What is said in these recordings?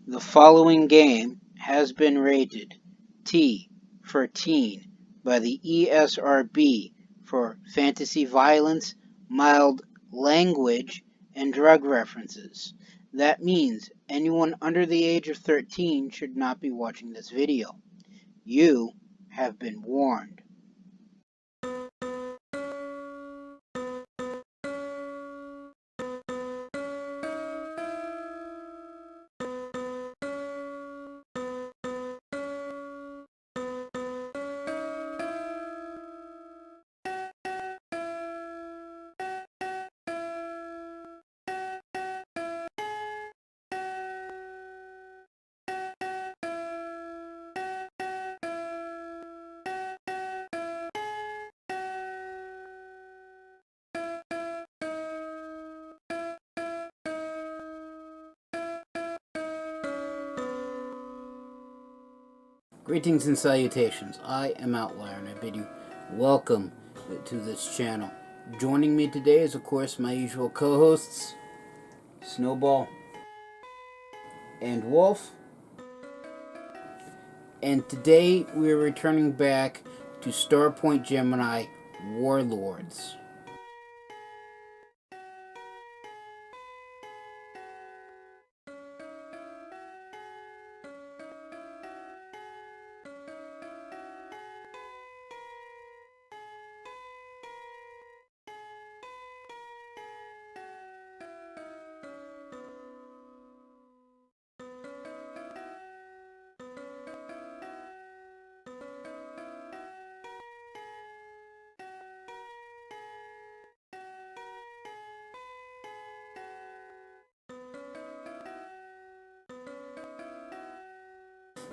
The following game has been rated T for teen by the ESRB for fantasy violence, mild language, and drug references. That means anyone under the age of 13 should not be watching this video. You have been warned. Greetings and salutations. I am Outlier and I bid you welcome to this channel. Joining me today is, of course, my usual co-hosts, Snowball and Wolf. And today we're returning back to Starpoint Gemini Warlords.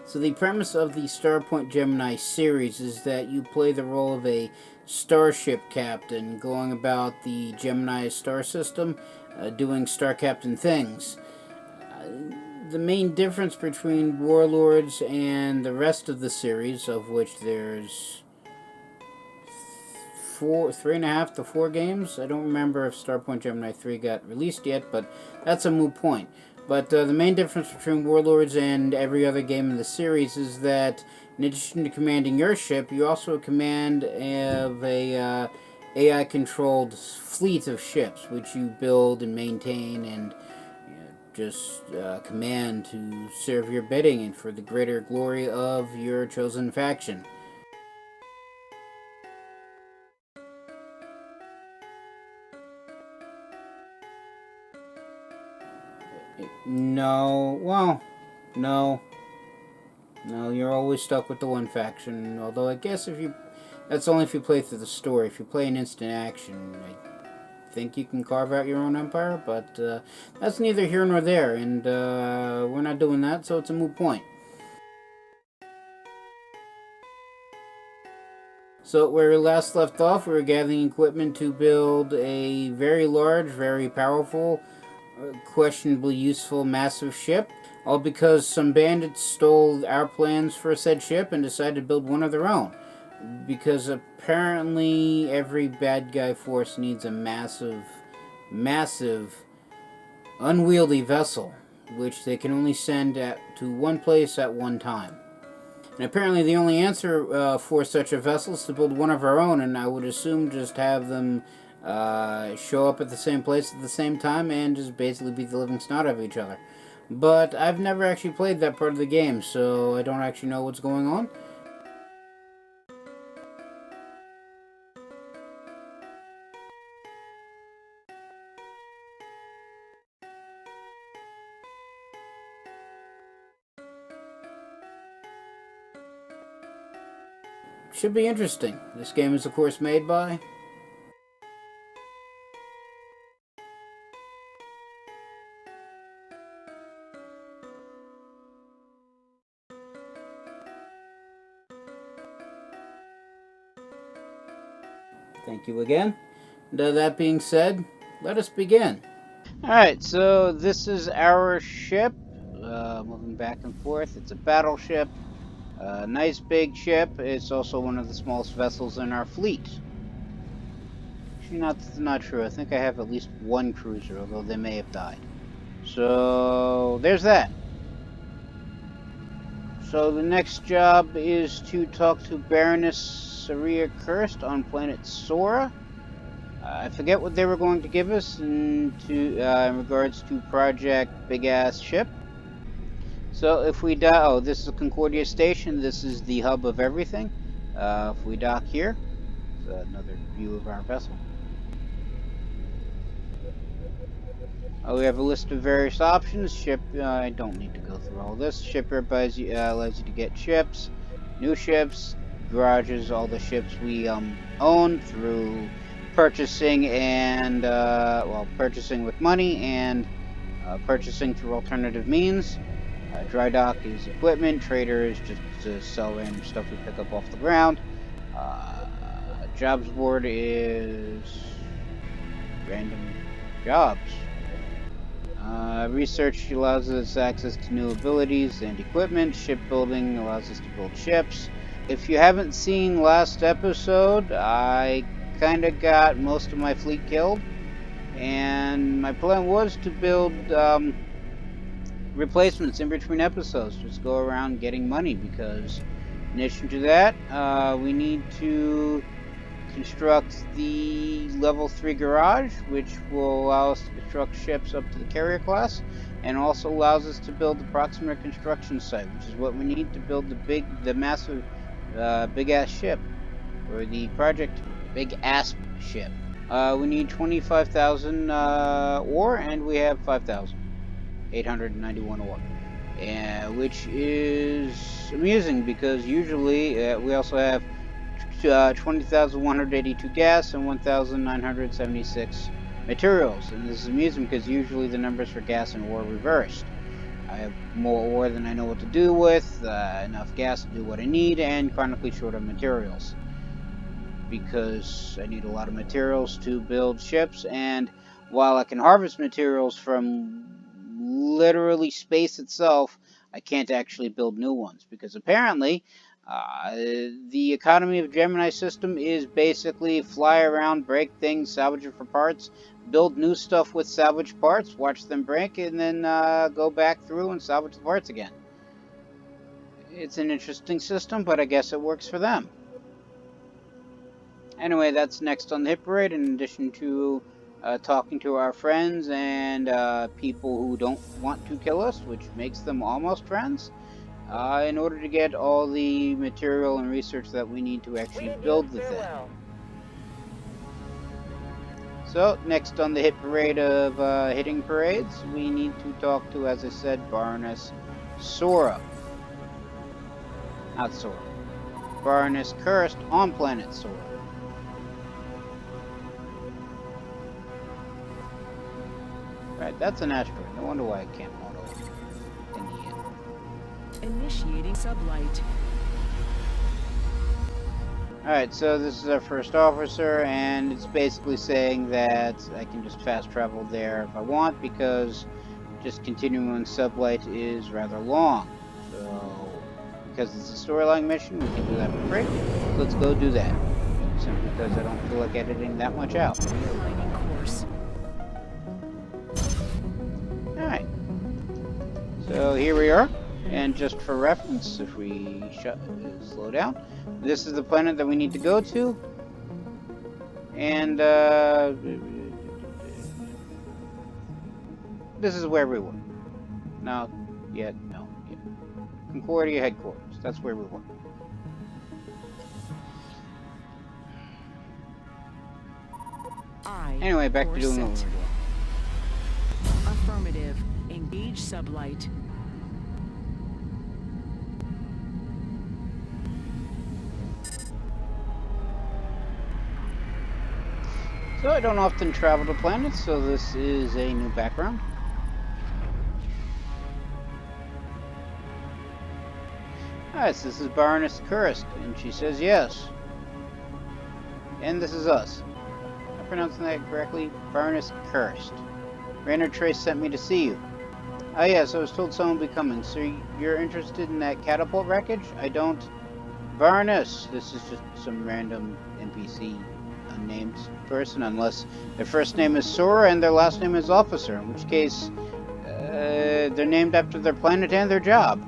So the premise of the Starpoint Gemini series is that you play the role of a starship captain going about the Gemini star system, doing star captain things. The main difference between Warlords and the rest of the series, of which there's three and a half to four games. I don't remember if Starpoint Gemini 3 got released yet, but that's a moot point. But the main difference between Warlords and every other game in the series is that in addition to commanding your ship, you also command of a AI-controlled fleet of ships, which you build and maintain and just command to serve your bidding and for the greater glory of your chosen faction. No, well, no. No, you're always stuck with the one faction. Although I guess that's only if you play through the story. If you play an instant action, I think you can carve out your own empire. But that's neither here nor there, and we're not doing that, so it's a moot point. So where we last left off, we were gathering equipment to build a very large, very powerful, questionably useful, massive ship. All because some bandits stole our plans for said ship and decided to build one of their own. Because apparently every bad guy force needs a massive, unwieldy vessel, which they can only send to one place at one time. And apparently the only answer for such a vessel is to build one of our own, and I would assume just have them show up at the same place at the same time and just basically beat the living snot out of each other. But I've never actually played that part of the game, so I don't actually know what's going on. Should be interesting. This game is, of course, made by... Thank you again. That being said, let us begin. Alright, so this is our ship, moving back and forth. It's a battleship, a nice big ship. It's also one of the smallest vessels in our fleet. Actually, not true. I think I have at least one cruiser, although they may have died. So, there's that. So the next job is to talk to Baroness Saria Kirst on planet Sora. I forget what they were going to give us in regards to Project Big Ass Ship. So if we dock, oh, this is Concordia Station. This is the hub of everything. If we dock here, it's another view of our vessel. We have a list of various options. Ship, I don't need to go through all this. Shipper allows you to get ships, new ships, garages, all the ships we own through purchasing and, purchasing with money and purchasing through alternative means. Dry dock is equipment. Trader is just to sell random stuff we pick up off the ground. Jobs board is random jobs. Research allows us access to new abilities and equipment. Shipbuilding allows us to build ships. If you haven't seen last episode, I kind of got most of my fleet killed. And my plan was to build replacements in between episodes. Just go around getting money, because in addition to that, we need to construct the level 3 garage, which will allow us to construct ships up to the carrier class, and also allows us to build the proximate construction site, which is what we need to build the massive big ass ship, or the project big ass ship. We need 25,000 ore, and we have 5,891 ore, which is amusing because usually we also have 20,182 gas and 1,976 materials. And this is amusing because usually the numbers for gas and ore are reversed. I have more ore than I know what to do with, enough gas to do what I need, and chronically short of materials. Because I need a lot of materials to build ships, and while I can harvest materials from literally space itself, I can't actually build new ones, because apparently the economy of Gemini system is basically fly around, break things, salvage it for parts, build new stuff with salvaged parts, watch them break, and then go back through and salvage the parts again. It's an interesting system, but I guess it works for them. Anyway, that's next on the hit parade, in addition to talking to our friends and people who don't want to kill us, which makes them almost friends. In order to get all the material and research that we need to actually build the thing. So, next on the hit parade of hitting parades, we need to talk to, as I said, Baroness Sora. Not Sora. Baroness Kirst on planet Sora. Right, that's an asteroid. No wonder why I can't auto in the end. Initiating sublight. Alright, so this is our first officer, and it's basically saying that I can just fast travel there if I want, because just continuing on sublight is rather long. So, because it's a storyline mission, we can do that for free. So let's go do that. Simply because I don't feel like editing that much out. Realigning course. Alright. So here we are. And just for reference, if we slow down, this is the planet that we need to go to. And this is where we were. No, yet, no, yet. Concordia headquarters. That's where we were. Anyway, back to doing what we were doing. Affirmative. Engage sublight. So I don't often travel to planets, so this is a new background. Alright, so this is Baroness Kursk, and she says yes. And this is us. Am I pronouncing that correctly? Baroness Kursk. Raynor Trace sent me to see you. Oh yes, I was told someone would be coming. So you're interested in that catapult wreckage? I don't... Baroness! This is just some random NPC unnamed person, unless their first name is Sora and their last name is Officer, in which case they're named after their planet and their job.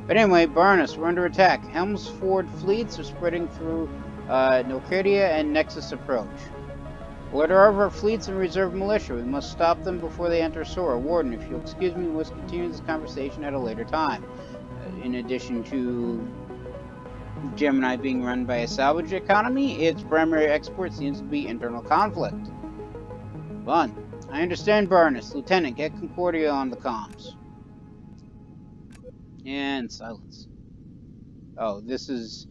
But anyway, Barnus, we're under attack. Helmsford fleets are spreading through Nocardia and Nexus approach. Alert all of our fleets and reserve militia. We must stop them before they enter Sora. Warden, if you'll excuse me, we must continue this conversation at a later time. In addition to Gemini being run by a salvage economy, its primary export seems to be internal conflict. Fun. I understand, Barnus. Lieutenant, get Concordia on the comms. And silence. Oh, this is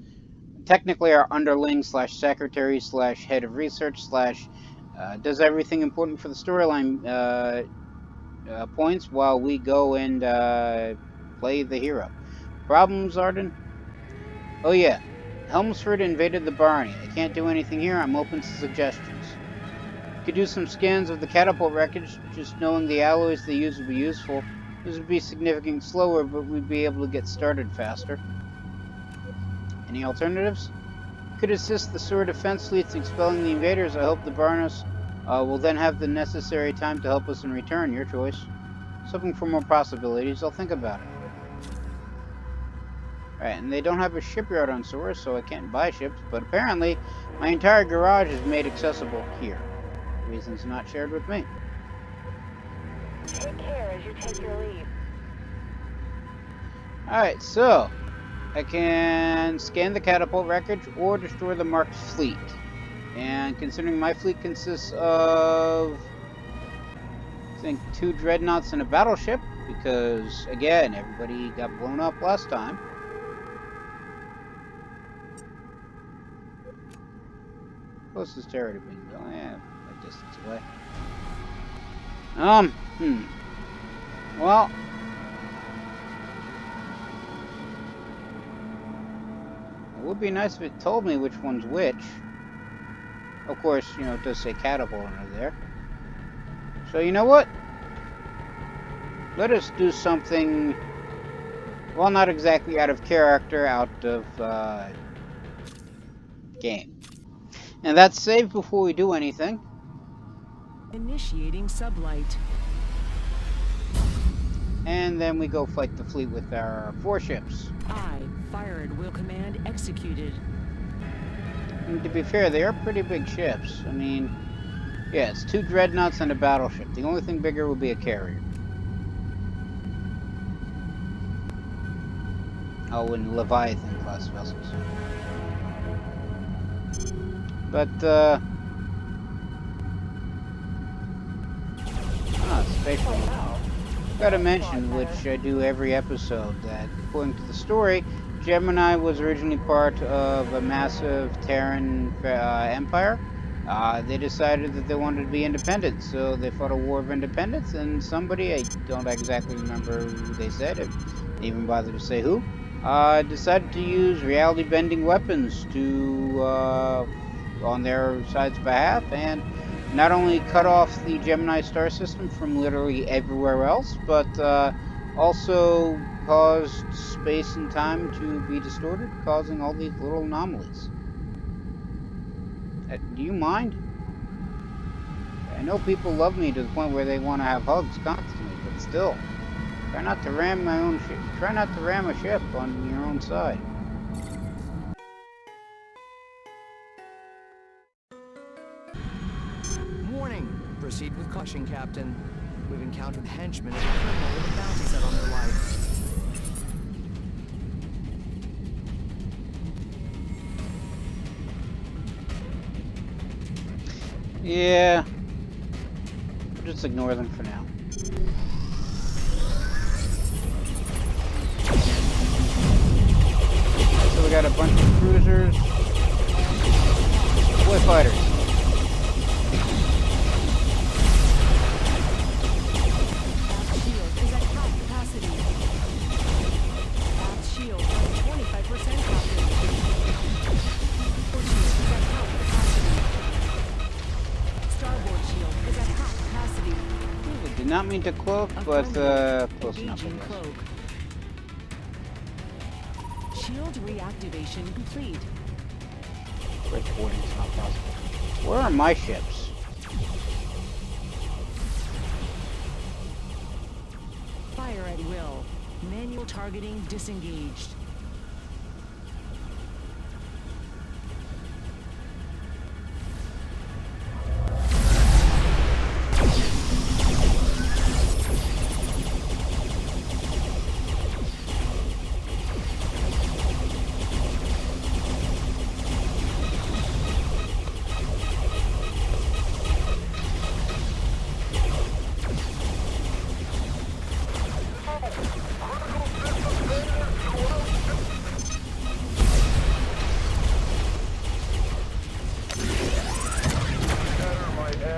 technically our underling slash secretary slash head of research slash does everything important for the storyline points while we go and play the hero. Problems, Arden? Oh yeah, Helmsford invaded the Barney. I can't do anything here. I'm open to suggestions. Could do some scans of the catapult wreckage. Just knowing the alloys they use would be useful. This would be significantly slower, but we'd be able to get started faster. Any alternatives? Could assist the Sora defense fleets expelling the invaders. I hope the Barnos will then have the necessary time to help us in return. Your choice. Looking for more possibilities. I'll think about it. Alright, and they don't have a shipyard on Sora, so I can't buy ships, but apparently my entire garage is made accessible here. Reasons not shared with me. Take care as you take your leave. Alright, so I can scan the catapult wreckage or destroy the marked fleet. And considering my fleet consists of, I think, 2 dreadnoughts and a battleship, because, again, everybody got blown up last time. Closest terror to Bingo. Yeah, a distance away. Well, it would be nice if it told me which one's which. Of course, you know, it does say catapult under there. So, you know what? Let us do something, well, not exactly out of character, out of game. And that's save before we do anything. Initiating sublight. And then we go fight the fleet with our 4 ships. I, fire at will command executed. And to be fair, they are pretty big ships. I mean, yeah, it's 2 dreadnoughts and a battleship. The only thing bigger would be a carrier. Oh, and Leviathan class vessels. But, spatial. Gotta mention, which I do every episode, that according to the story, Gemini was originally part of a massive Terran empire. They decided that they wanted to be independent, so they fought a war of independence, and somebody, I don't exactly remember who they said, I didn't even bother to say who, decided to use reality-bending weapons to, on their side's behalf, and not only cut off the Gemini star system from literally everywhere else, but also caused space and time to be distorted, causing all these little anomalies. Do you mind? I know people love me to the point where they want to have hugs constantly, but still, try not to ram my own ship. Try not to ram a ship on your own side. Warning! Proceed with caution, Captain. We've encountered henchmen and a criminal with a bounty set on their life. Yeah. We'll just ignore them for now. So we got a bunch of cruisers. Boy fighters. Shield is at half capacity. Shield is at 25% capacity. Shield is at half capacity. Starboard shield is at half capacity. I did not mean to cloak, but close enough, I Engaging guess. cloak. Shield reactivation complete. Reporting is not possible. Where are my ships? Fire at will. Manual targeting disengaged.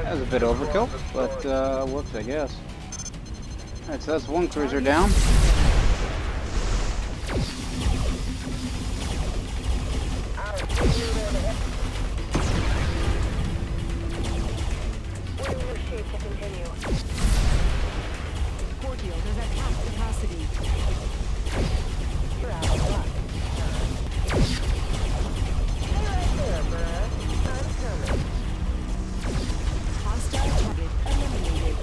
That was a bit overkill, but works, I guess. Alright, so that's one cruiser down. Port yield is at half capacity. Hostile target eliminated.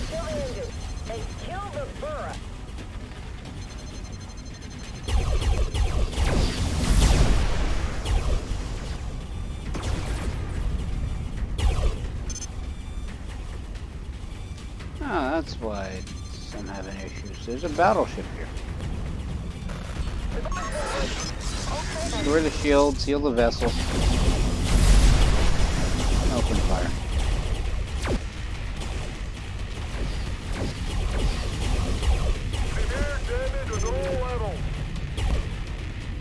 Kill the engine and kill the burra. Oh, that's why I'm having issues. There's a battleship here. Restore the shield, seal the vessel. Open fire.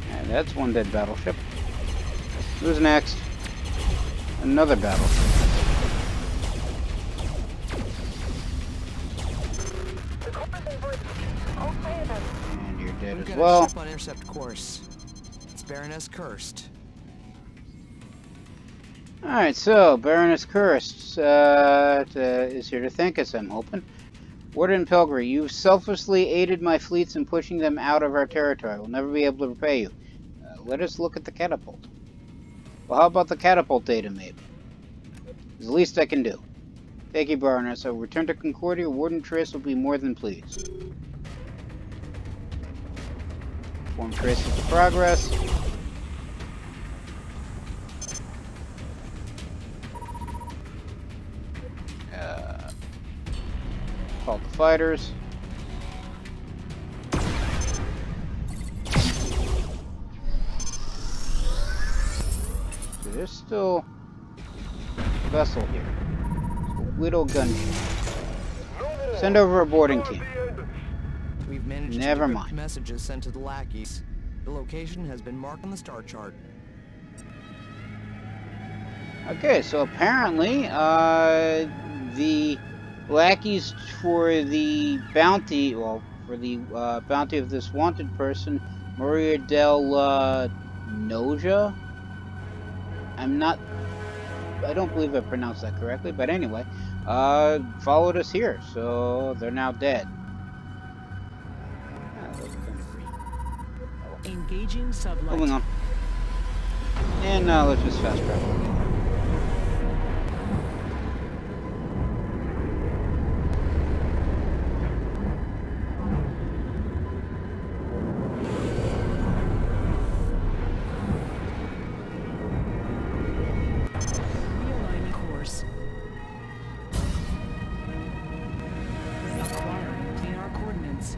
And that's one dead battleship. Who's next? Another battleship. And you're dead We've as got well. a ship on intercept course. It's Baroness Cursed. Alright, so Baroness Cursed is here to thank us, I'm hoping. Warden Pelgrim, you've selflessly aided my fleets in pushing them out of our territory. I will never be able to repay you. Let us look at the catapult. Well, how about the catapult data, maybe? It's the least I can do. Thank you, Baroness. I will return to Concordia. Warden Trace will be more than pleased. Form traces of progress. Call the fighters. So there's still a vessel here. It's a Widow gunship. Send over a boarding team. We've managed Never to decrypt mind. messages sent to the lackeys. The location has been marked on the star chart. Okay, so apparently, the lackeys for the bounty, well, for the bounty of this wanted person, Maria del Noja. I don't believe I pronounced that correctly, but anyway, followed us here, so they're now dead. Ah, those are kind of green. Engaging sublight. Moving on. And let's just fast travel. Realigning course. Acquiring planar coordinates.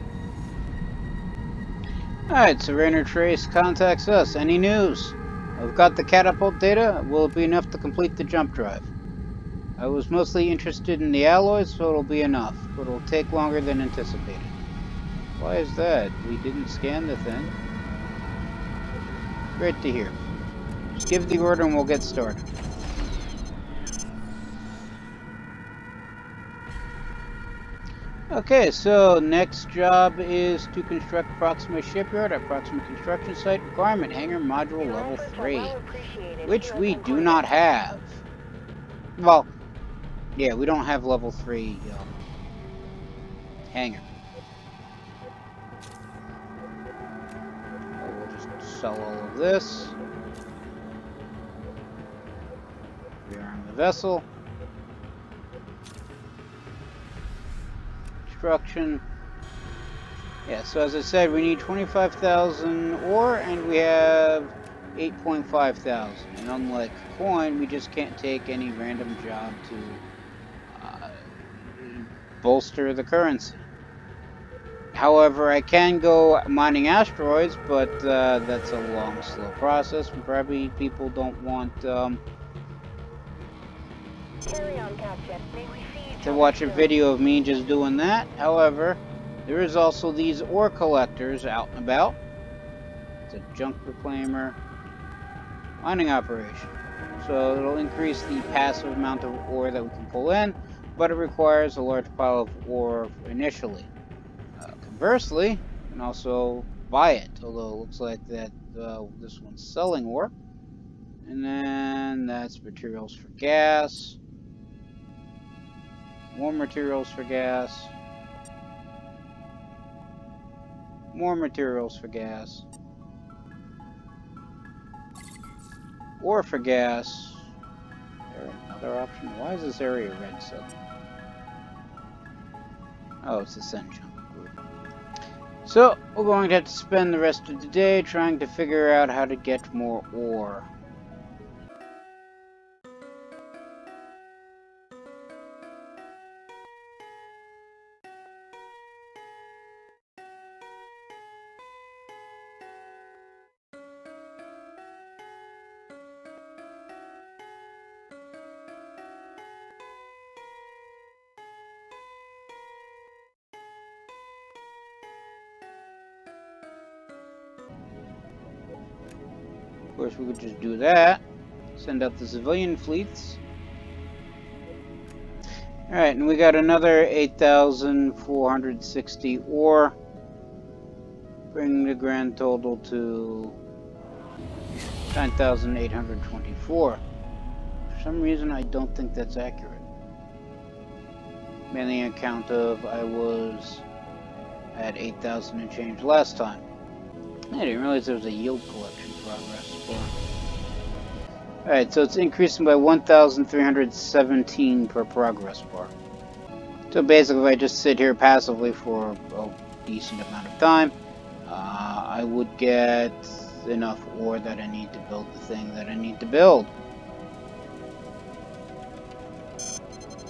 Alright, so Rainer Trace contacts us. Any news? I've got the catapult data. Will it be enough to complete the jump drive? I was mostly interested in the alloys, so it'll be enough, but it'll take longer than anticipated. Why is that? We didn't scan the thing. Great to hear. Just give the order and we'll get started. Okay, so next job is to construct Proxima Shipyard at Proxima Construction Site. Requirement Hangar Module Level 3, which we do not have. Well, yeah, we don't have Level 3 hangar. We'll just sell all of this. Rearm the vessel. Construction. Yeah, so as I said, we need 25,000 ore, and we have 8.5 thousand. And unlike coin, we just can't take any random job to bolster the currency. However, I can go mining asteroids, but that's a long, slow process, and probably people don't want Carry on, Captain. May we see each to other watch a soon. video of me just doing that. However, there is also these ore collectors out and about. It's a junk reclaimer mining operation. So it'll increase the passive amount of ore that we can pull in, but it requires a large pile of ore initially. Conversely, you can also buy it, although it looks like that this one's selling ore. And then that's materials for gas. More materials for gas. More materials for gas. Ore for gas. There another option? Why is this area red suddenly? Oh, it's the Sen junk group. So, we're going to have to spend the rest of the day trying to figure out how to get more ore. Of course, we could just do that. Send out the civilian fleets. Alright, and we got another 8,460 ore, bringing the grand total to 9,824. For some reason, I don't think that's accurate. Mainly on account of I was at 8,000 and change last time. I didn't realize there was a yield collection progress bar. Alright, so it's increasing by 1,317 per progress bar. So basically, if I just sit here passively for a decent amount of time, I would get enough ore that I need to build the thing that I need to build.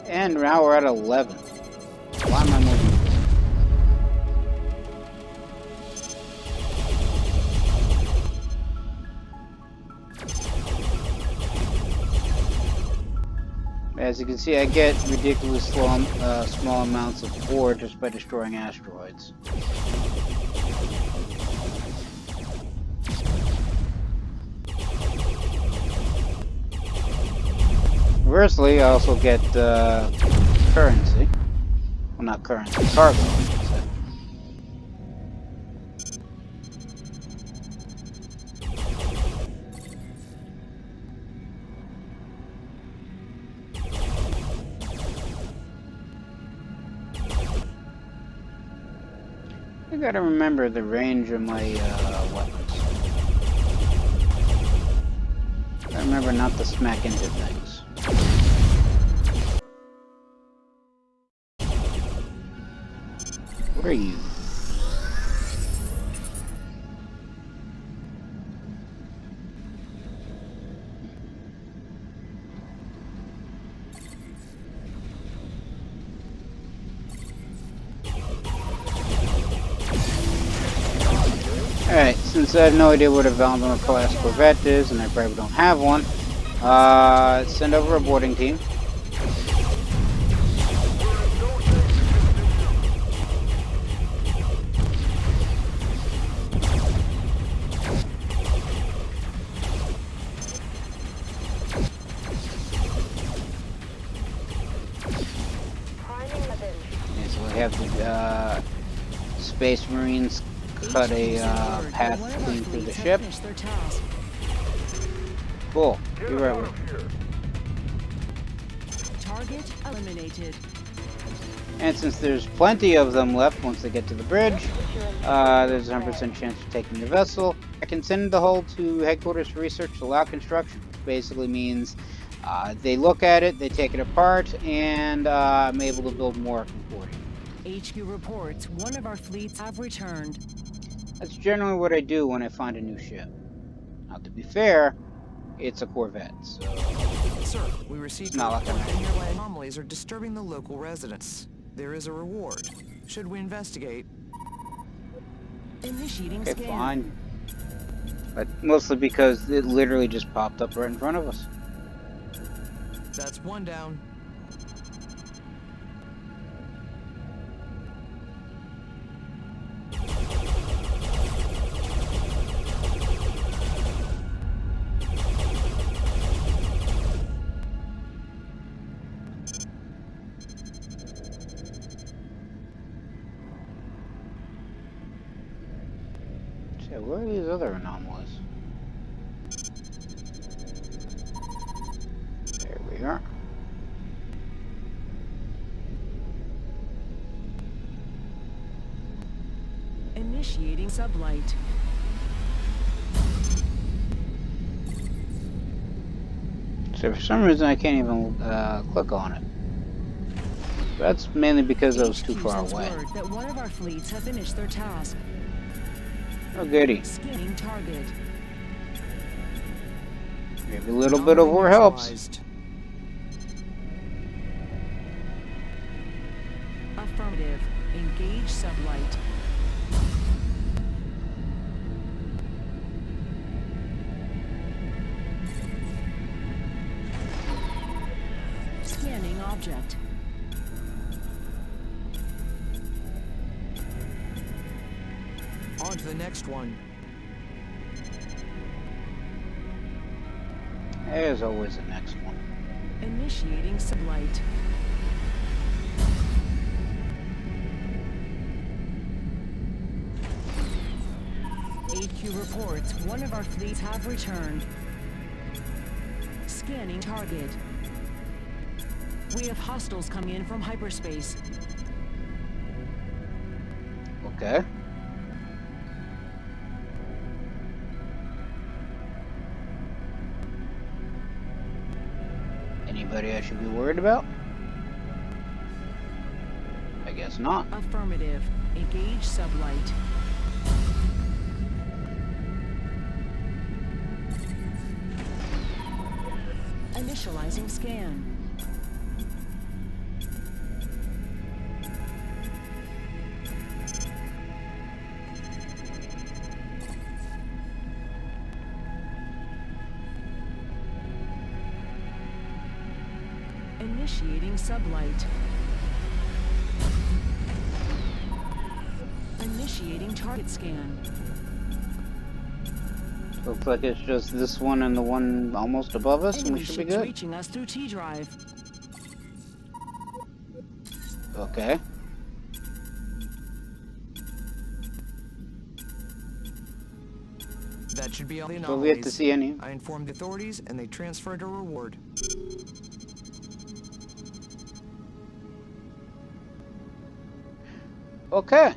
And now we're at 11. Why am I moving? As you can see, I get ridiculously small amounts of ore just by destroying asteroids. Conversely, I also get currency. Well, not currency, cargo, I should say. I gotta remember the range of my weapons. I remember not to smack into things. What are you? Alright, since I have no idea what a Valdemar class Corvette is, and I probably don't have one, send over a boarding team. Okay, so we have the Space Marines cut a path clean through the ship. Cool. Be right with you. Target eliminated. And since there's plenty of them left once they get to the bridge, there's a 100% chance of taking the vessel. I can send the hull to headquarters for research to allow construction, which basically means they look at it, they take it apart, and I'm able to build more accordingly. HQ reports one of our fleets have returned. That's generally what I do when I find a new ship. Now, to be fair, it's a Corvette, so... Sir, we received a Not report like that nearby anomalies are disturbing the local residents. There is a reward. Should we investigate? Initiating Okay, scan. fine. But mostly because it literally just popped up right in front of us. That's one down. Shit, where are these other anomalies? There we are. Initiating sublight. So for some reason I can't even click on it. That's mainly because I was too far HQ sends away. word that one of our fleets have finished their task. Oh goody. Scanning target. Maybe a little bit of war helps. Neutralized. Affirmative. Engage sublight. Scanning object. On to the next one. There's always the next one. Initiating sublight. HQ reports one of our fleets have returned. Scanning target. We have hostiles coming in from hyperspace. Okay. Anybody I should be worried about? I guess not. Affirmative. Engage sublight. Initializing scan. Initiating sublight. Initiating target scan. Looks like it's just this one and the one almost above us, and Enemy we should be ships good. reaching us through T-drive. Okay. That should be all the So we have to anomalies. see any. I informed the authorities and they transferred a reward. Okay.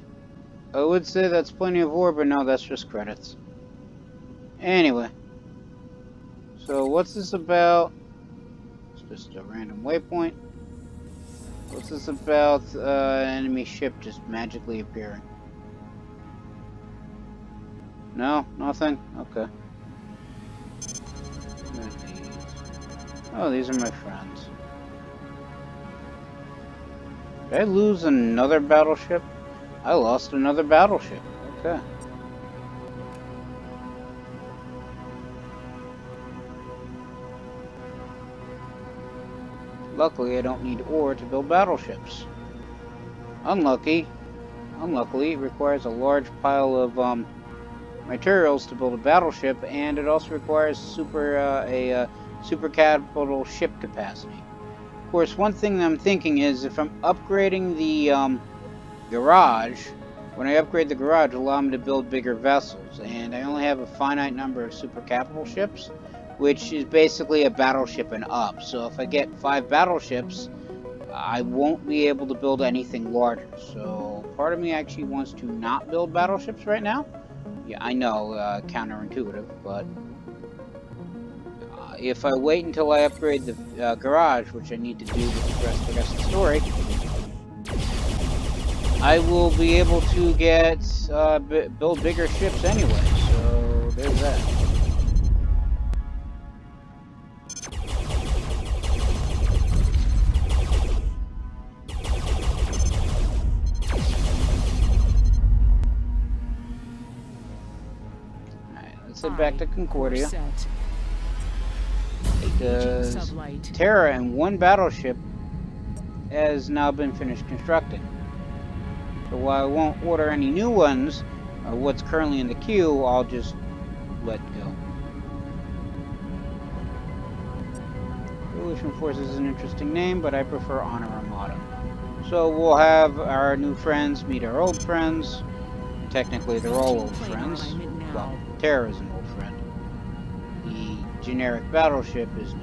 I would say that's plenty of ore, but no, that's just credits. Anyway. So what's this about? It's just a random waypoint. What's this about enemy ship just magically appearing? No? Nothing? Okay. Oh, these are my friends. Did I lose another battleship? I lost another battleship. Okay. Luckily, I don't need ore to build battleships. Unluckily, it requires a large pile of materials to build a battleship, and it also requires super capital ship capacity. Of course, one thing that I'm thinking is if I'm upgrading the garage, when I upgrade the garage, it'll allow me to build bigger vessels, and I only have a finite number of super capital ships, which is basically a battleship and up. So if I get 5 battleships, I won't be able to build anything larger. So part of me actually wants to not build battleships right now. Yeah, I know, counterintuitive, but if I wait until I upgrade the garage, which I need to do to progress the rest of the story, I will be able to get build bigger ships anyway. So there's that. Alright, let's head back to Concordia. Because Terra and one battleship has now been finished constructing. So while I won't order any new ones, what's currently in the queue, I'll just let go. Revolution Force is an interesting name, but I prefer Honor Armada. So we'll have our new friends meet our old friends. Technically, they're all old friends. Well, Terra is an old friend. The generic battleship is new.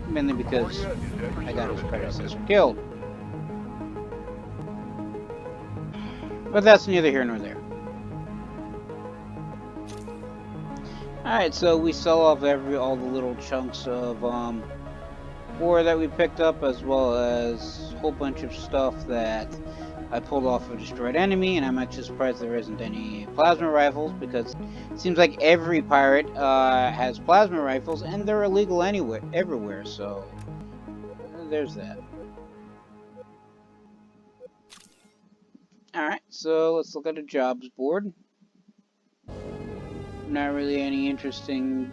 Mainly because I got his predecessor killed. But that's neither here nor there. Alright, so we sell off all the little chunks of ore that we picked up, as well as a whole bunch of stuff that I pulled off a destroyed enemy, and I'm actually surprised there isn't any plasma rifles, because it seems like every pirate has plasma rifles, and they're illegal everywhere, so there's that. Alright, so let's look at a jobs board. Not really any interesting,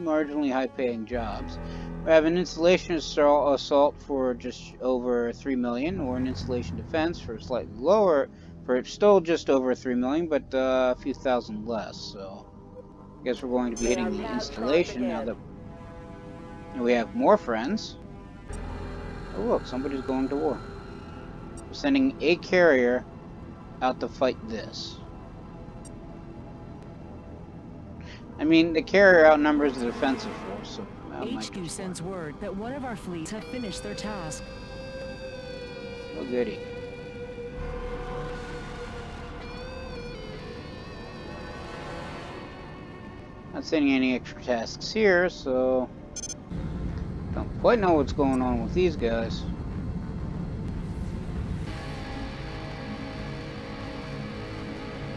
marginally high-paying jobs. We have an installation assault for just over 3 million, or an installation defense for slightly lower, for still just over 3 million, but a few thousand less. So I guess we're going to be hitting the installation now that we have more friends. Oh look, somebody's going to war. We're sending a carrier out to fight this. I mean, the carrier outnumbers the defensive force, so HQ sends word that one of our fleets have finished their task. Oh goody. Not sending any extra tasks here, so don't quite know what's going on with these guys.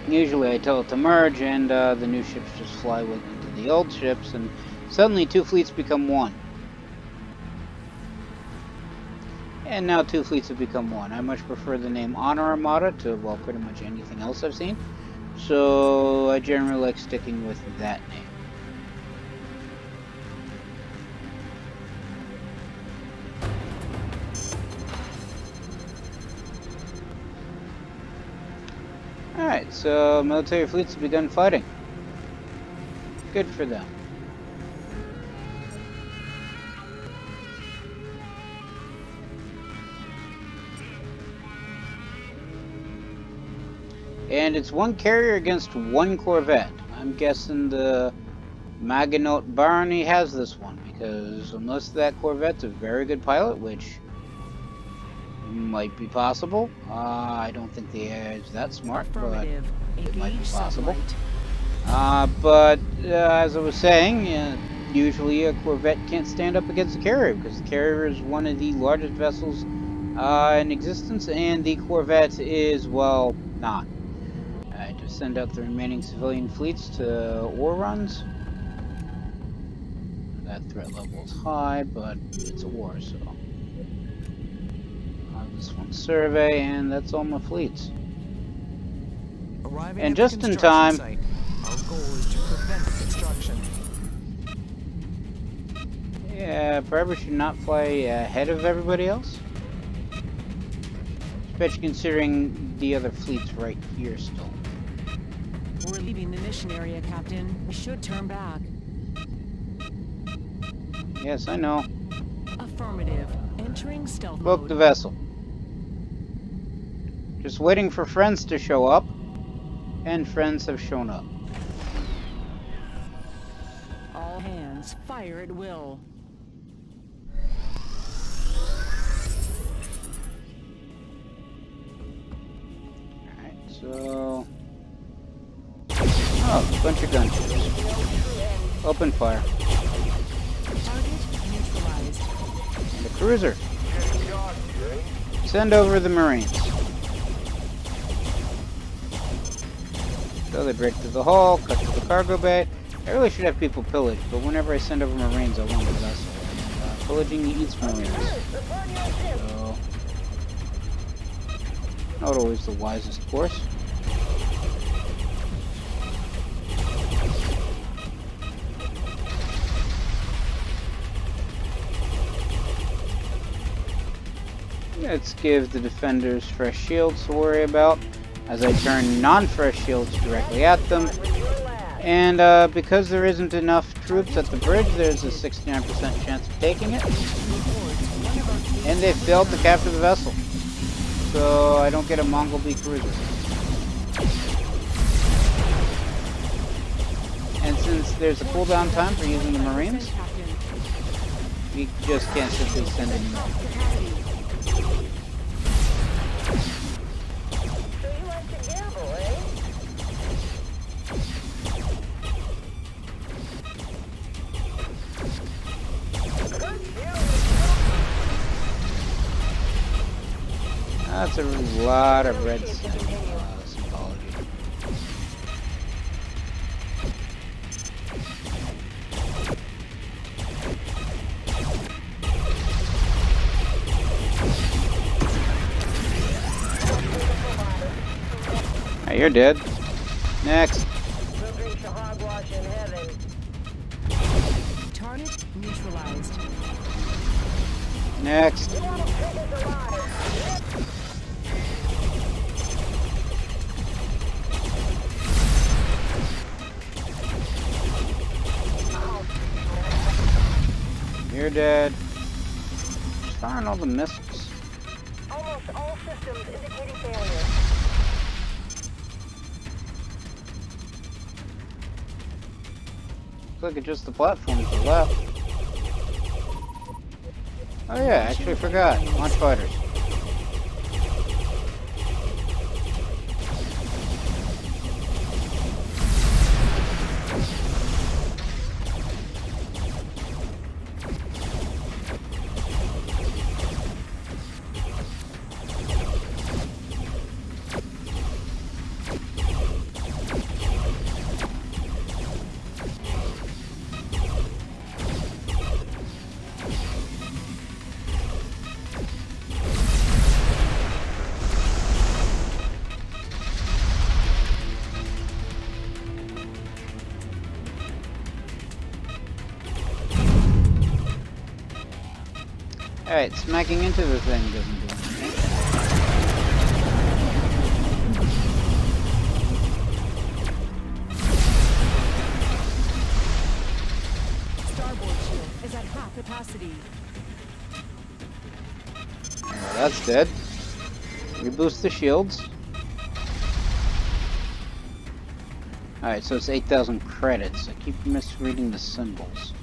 Usually I tell it to merge, and the new ships just fly with into the old ships, and suddenly two fleets become one. And now two fleets have become one. I much prefer the name Honor Armada to, well, pretty much anything else I've seen. So I generally like sticking with that name. Alright, so military fleets have begun fighting. Good for them. And it's one carrier against one corvette. I'm guessing the Maginot Barney has this one, because unless that corvette's a very good pilot, which might be possible. I don't think the AI is that smart, but it might be possible. But as I was saying, usually a corvette can't stand up against a carrier, because the carrier is one of the largest vessels in existence, and the corvette is, well, not. I just send out the remaining civilian fleets to ore runs. That threat level is high, but it's a war, so. This one survey, and that's all my fleets. Arriving and at just the in time. site. Our goal is to prevent construction. Yeah, probably should not fly ahead of everybody else. Especially considering the other fleet's right here still. We're leaving the mission area, Captain. We should turn back. Yes, I know. Affirmative. Entering stealth Book mode. the vessel. Just waiting for friends to show up, and friends have shown up. All hands, fire at will. Alright, so. Oh, bunch of gunships. Open fire. Target neutralized. And a cruiser. Send over the Marines. So they break through the hull, cut to the cargo bay. I really should have people pillage, but whenever I send over Marines, I want a vessel. And, pillaging eats Marines. So, not always the wisest course. Let's give the defenders fresh shields to worry about as I turn non-fresh shields directly at them. And because there isn't enough troops at the bridge, there's a 69% chance of taking it. And they failed to capture the vessel. So I don't get a Mongol B cruiser. And since there's a cooldown time for using the Marines, we just can't simply send any more. That's a lot of red symbology. Hey, you're dead. Next. Target neutralized. Next. You're dead. Just firing all the missiles. Almost all systems indicating failure. Looks like it's just the platforms are left. Oh yeah, I actually forgot. Launch fighters. Alright, smacking into the thing doesn't do anything. Starboard shield is at half capacity. Well, that's dead. Reboost the shields. Alright, so it's 8,000 credits. I keep misreading the symbols.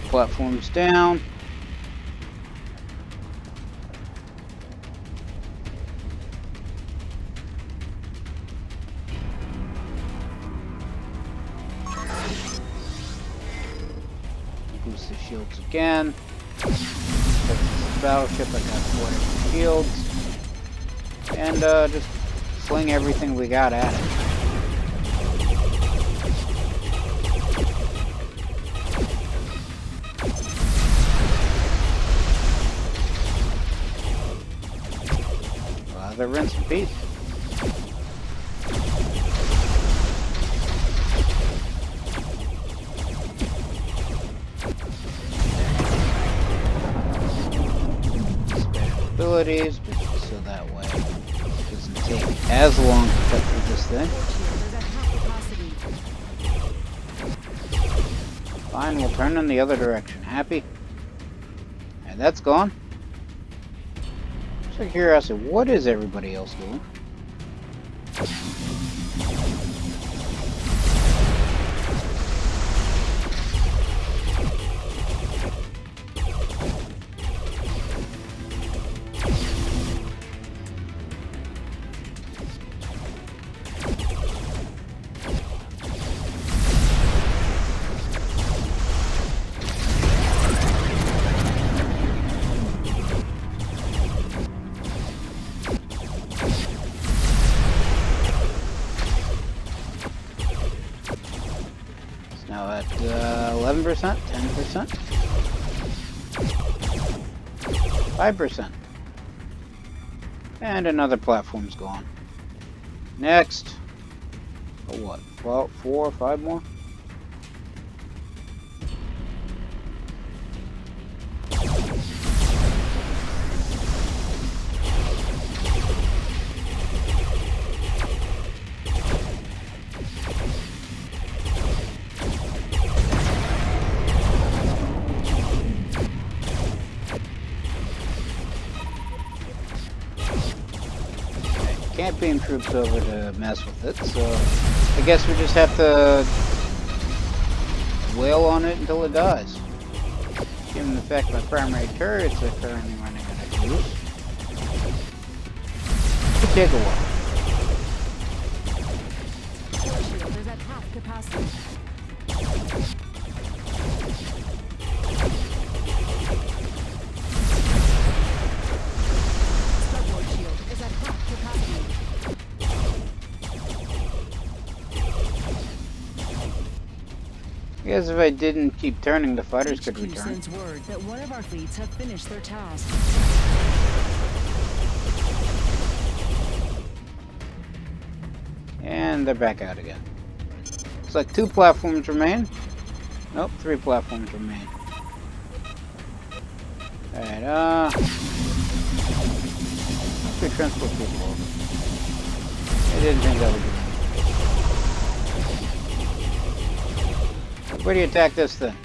Platforms down. Boost the shields again. Battleship, I got 4 shields. And just sling everything we got at it. The rinse and repeat. Special abilities, just so that way it doesn't take as long to cut through this thing. Fine, we'll turn in the other direction. Happy? And that's gone. Just out of curiosity, what is everybody else doing? 11%, 10%, 5%. And another platform's gone. Next. Oh, what? Well, 4 or 5 more? Can't beam troops over to mess with it, so I guess we just have to wail on it until it dies. Given the fact my primary turrets are currently running out of juice, it could take a while. Force shield is at half capacity. Starboard shield is at half capacity. I guess if I didn't keep turning, the fighters could HQ return. sends word that one of our fleets have finished their task. And they're back out again. Looks like 2 platforms remain. Nope, 3 platforms remain. Alright, let's go transport people over. I didn't think that would do anything. Where do you attack this thing?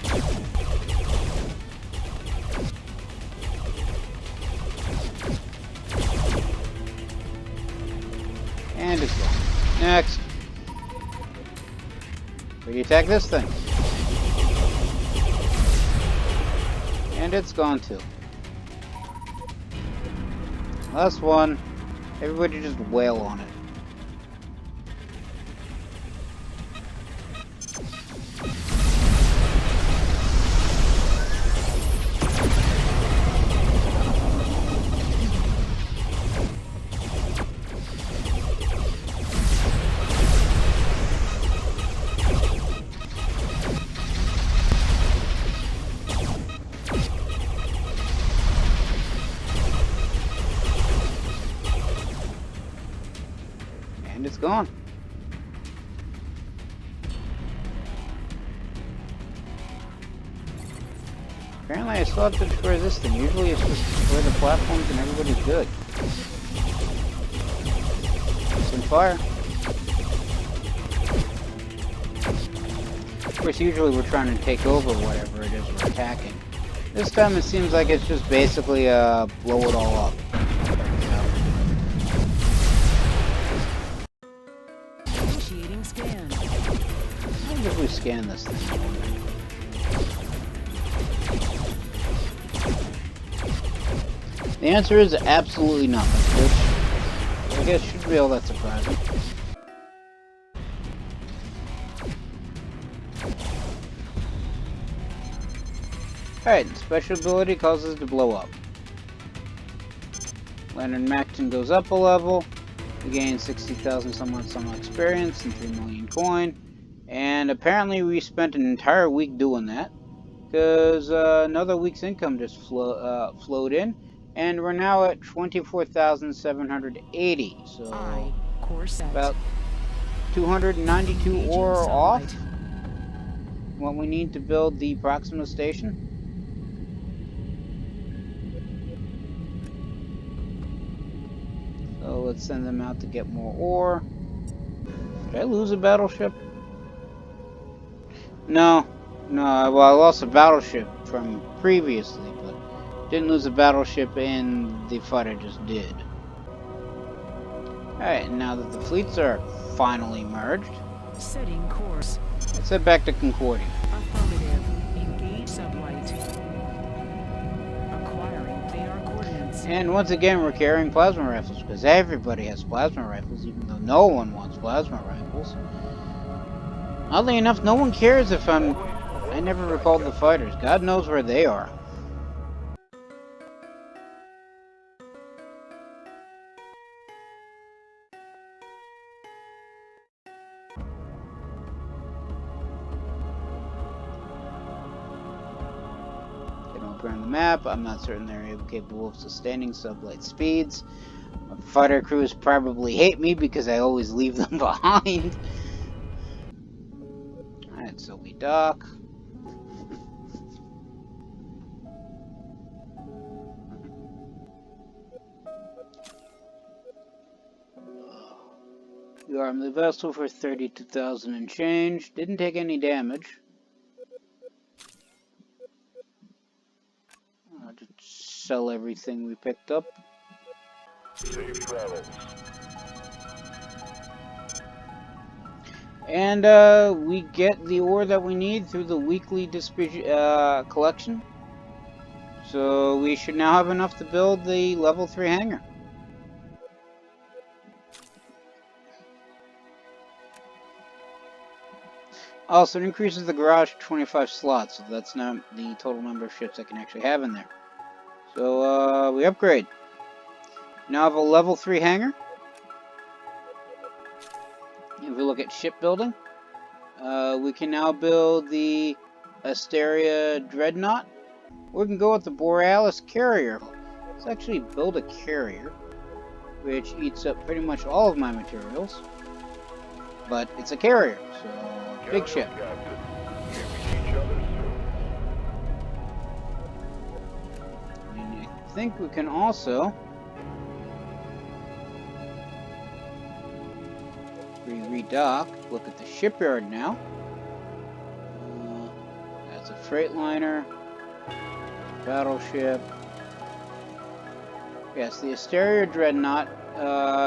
And it's gone. Next. Where do you attack this thing? And it's gone too. Last one. Everybody just wail on it. And it's gone. Apparently I still have to destroy this thing. Usually it's just destroy the platforms and everybody's good. Some fire. Of course, usually we're trying to take over whatever it is we're attacking. This time it seems like it's just basically blow it all up. Initiating scan. How did we scan this thing? The answer is absolutely nothing, which I guess should be all that surprising. Alright, special ability causes it to blow up. Lantern Maxton goes up a level. We gain 60,000 some experience and 3 million coin. And apparently we spent an entire week doing that. Because another week's income just flowed in. And we're now at 24,780. So core set. about 292 Engaging ore sunlight. off what we need to build the Proxima station. So let's send them out to get more ore. Did I lose a battleship? No. Well, I lost a battleship from previously, but didn't lose a battleship in the fight I just did. Alright, now that the fleets are finally merged, Setting course. let's head back to Concordia. Affirmative. Engage sublight. Acquiring radar coordinates. And once again, we're carrying plasma rifles, because everybody has plasma rifles, even though no one wants plasma rifles. Oddly enough, no one cares if I never recalled the fighters. God knows where they are. deep around the map. I'm not certain they're capable of sustaining sublight speeds. My fighter crews probably hate me because I always leave them behind. Alright, so we dock. We armed the vessel for 32,000 and change. Didn't take any damage. I'll just sell everything we picked up. Safe travels. And we get the ore that we need through the weekly collection. So we should now have enough to build the level 3 hangar. Also, it increases the garage to 25 slots, so that's now the total number of ships I can actually have in there. So we upgrade. Now have a level 3 hangar. If we look at shipbuilding, we can now build the Asteria Dreadnought. Or we can go with the Borealis Carrier. Let's actually build a carrier, which eats up pretty much all of my materials. But it's a carrier, so big ship. Captain. May we each other soon. And I think we can also redock. Look at the shipyard now. That's a freightliner, battleship. Yes, the Asteria Dreadnought.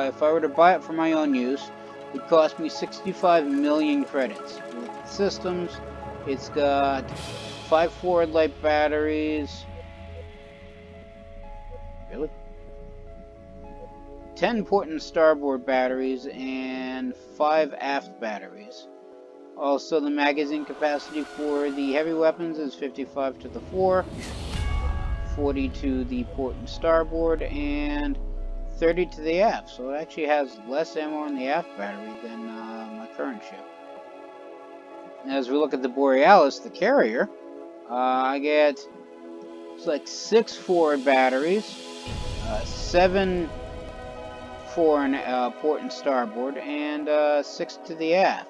If I were to buy it for my own use, it would cost me 65 million credits. With the systems, it's got 5 forward light batteries. Really? 10 port and starboard batteries and 5 aft batteries. Also, the magazine capacity for the heavy weapons is 55 to the fore, 40 to the port and starboard, and 30 to the aft. So it actually has less ammo in the aft battery than my current ship. As we look at the Borealis, the carrier, I get it's like 6 forward batteries, 7 for an port and starboard, and 6 to the aft.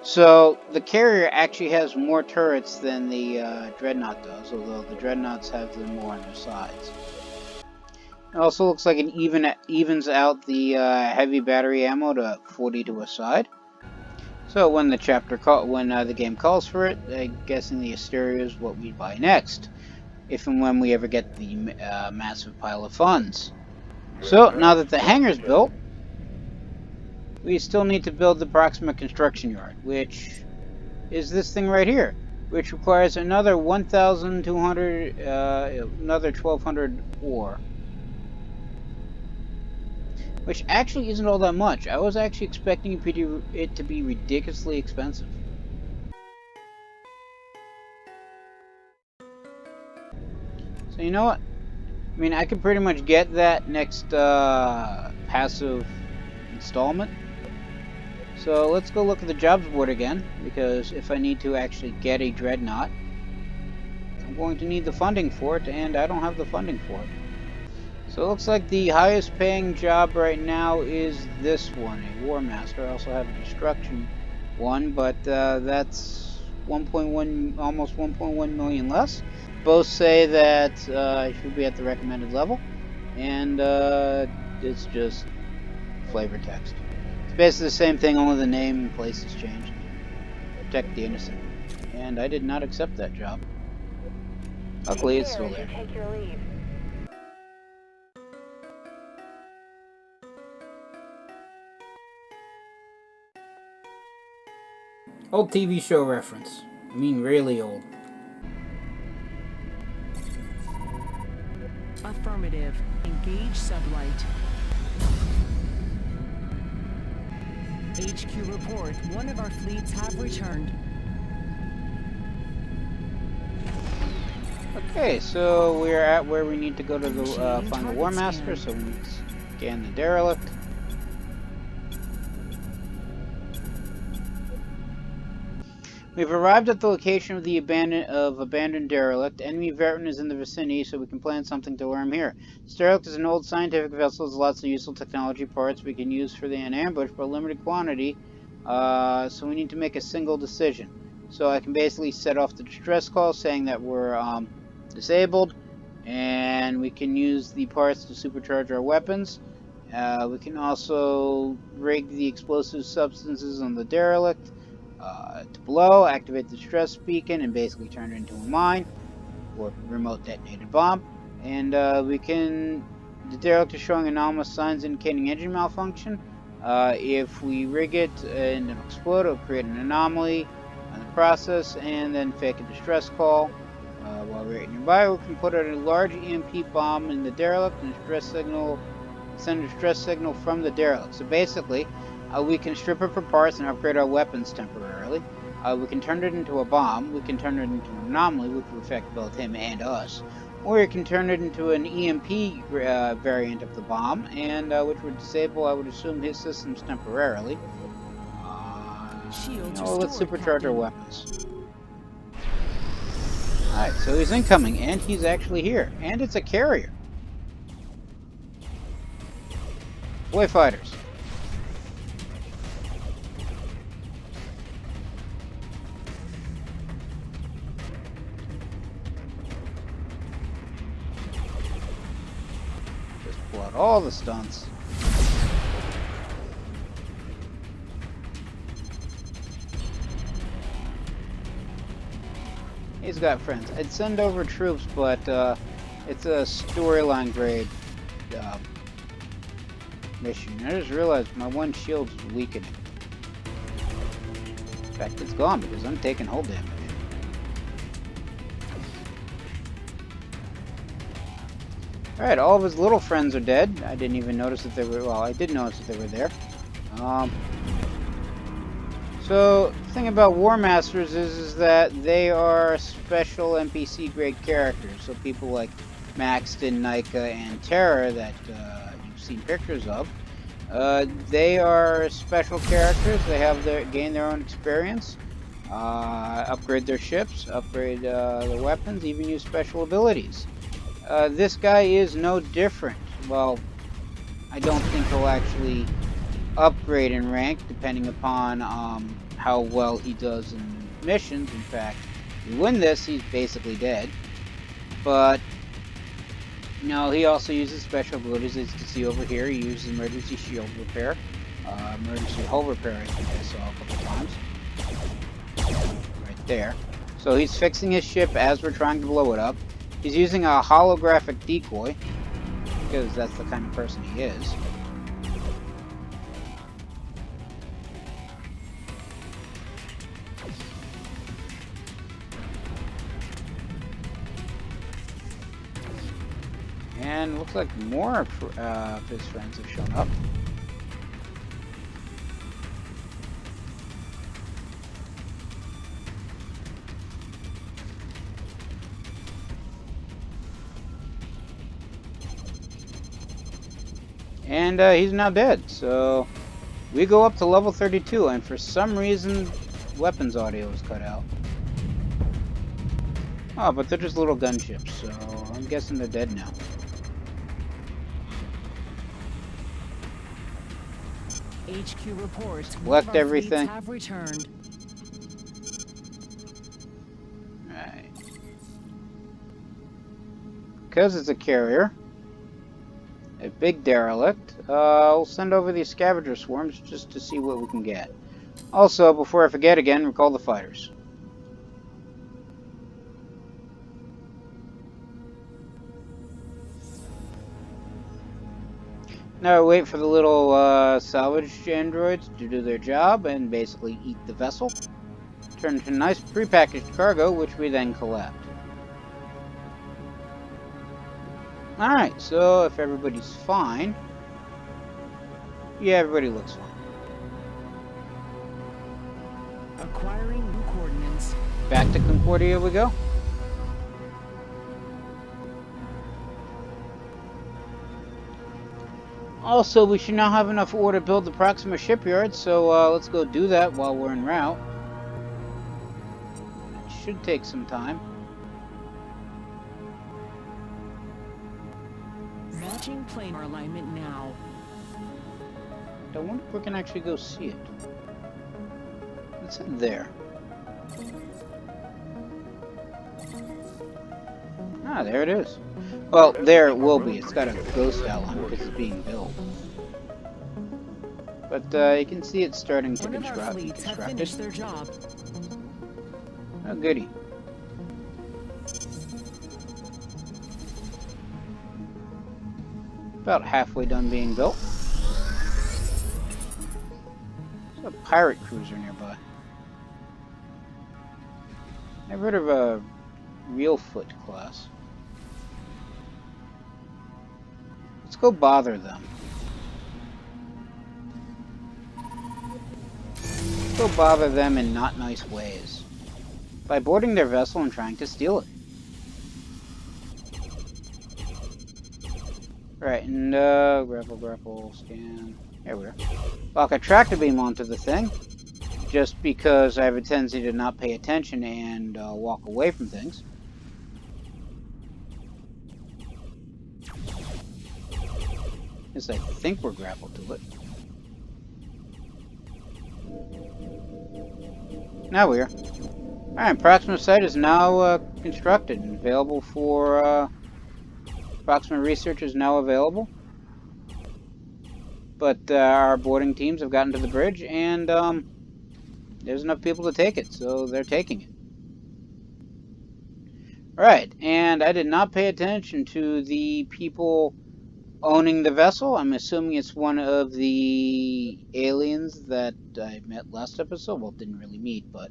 So the carrier actually has more turrets than the Dreadnought does, although the Dreadnoughts have them more on their sides. It also looks like it evens out the heavy battery ammo to 40 to a side. So when the the game calls for it, I'm guessing the Asteria is what we buy next, if and when we ever get the massive pile of funds. So now that the hangar's built, we still need to build the proximate construction yard, which is this thing right here, which requires another 1,200, another 1,200 ore. Which actually isn't all that much. I was actually expecting it to be ridiculously expensive. So you know what? I mean, I could pretty much get that next passive installment. So let's go look at the jobs board again, because if I need to actually get a Dreadnought, I'm going to need the funding for it, and I don't have the funding for it. So it looks like the highest paying job right now is this one, a War Master. I also have a Destruction one, but that's 1.1, almost 1.1 million less. Both say that I should be at the recommended level, and it's just flavor text. It's basically the same thing, only the name and place has changed. Protect the innocent. And I did not accept that job. Luckily, it's still there. Take your leave. Old TV show reference. I mean, really old. Affirmative. Engage sublight. HQ report. One of our fleets have returned. Okay, so we're at where we need to go to the find the War Master, so we need to scan the derelict. We've arrived at the location of the abandoned derelict. Enemy veteran is in the vicinity, so we can plan something to lure him here. This derelict is an old scientific vessel with lots of useful technology parts we can use for an ambush, but limited quantity. So we need to make a single decision. So I can basically set off the distress call saying that we're disabled, and we can use the parts to supercharge our weapons. We can also rig the explosive substances on the derelict to blow, activate the stress beacon, and basically turn it into a mine or remote detonated bomb. And the derelict is showing anomalous signs indicating engine malfunction. If we rig it and it'll explode, it'll create an anomaly in the process, and then fake a distress call. While we're right nearby, we can put a large EMP bomb in the derelict and send a distress signal from the derelict. So basically, we can strip it for parts and upgrade our weapons temporarily. We can turn it into a bomb. We can turn it into an anomaly, which would affect both him and us. Or you can turn it into an EMP variant of the bomb, and which would disable, I would assume, his systems temporarily. Shields Let's restored, supercharge our Captain. weapons. Alright, so he's incoming, and he's actually here. And it's a carrier. Boy fighters. Just pull out all the stunts. He's got friends. I'd send over troops, but it's a storyline grade mission. I just realized my one shield's weakening. In fact, it's gone because I'm taking hull damage. Alright, all of his little friends are dead. I didn't even notice that they were... Well, I did notice that they were there. So, the thing about War Masters is that they are special NPC grade characters. So people like Maxton, Nika, and Terra that you've seen pictures of, they are special characters. They have gain their own experience, upgrade their ships, upgrade their weapons, even use special abilities. This guy is no different. Well, I don't think he'll actually upgrade in rank depending upon how well he does in missions. In fact, if we win this, he's basically dead. But no, he also uses special abilities. As you can see over here, he uses emergency shield repair, emergency hull repair. I think I saw a couple times right there. So he's fixing his ship as we're trying to blow it up. He's using a holographic decoy because that's the kind of person he is. And looks like more of his friends have shown up. And he's now dead, so we go up to level 32, and for some reason, weapons audio is cut out. Oh, but they're just little gunships, so I'm guessing they're dead now. HQ reports. Collect everything. Have returned. Right. Because it's a carrier, a big derelict, we'll send over these scavenger swarms just to see what we can get. Also, before I forget again, recall the fighters. Now wait for the little salvage androids to do their job and basically eat the vessel. Turn into nice prepackaged cargo, which we then collect. Alright, so if everybody's fine... Yeah, everybody looks fine. Acquiring new coordinates. Back to Concordia we go. Also, we should now have enough ore to build the Proxima shipyard, so let's go do that while we're en route. should take some time. Matching planar alignment now. I wonder if we can actually go see it. It's in there. Ah, there it is. Well, there it will be. It's got a ghost outline because it's being built. But you can see it's starting to One of our construct. fleets have finished their job. Oh, goody. About halfway done being built. There's a pirate cruiser nearby. Never heard of a Reelfoot class. Let's go bother them. Let's go bother them in not nice ways. By boarding their vessel and trying to steal it. Right, and grapple, scan. There we are. Lock a tractor beam onto the thing. Just because I have a tendency to not pay attention and walk away from things. Yes, I think we're grappled to it. Now we are. Alright, Proxima site is now constructed and available for Proxima research is now available. But our boarding teams have gotten to the bridge and there's enough people to take it, so they're taking it. Right, and I did not pay attention to the people owning the vessel. I'm assuming it's one of the aliens that I met last episode. Well, didn't really meet, but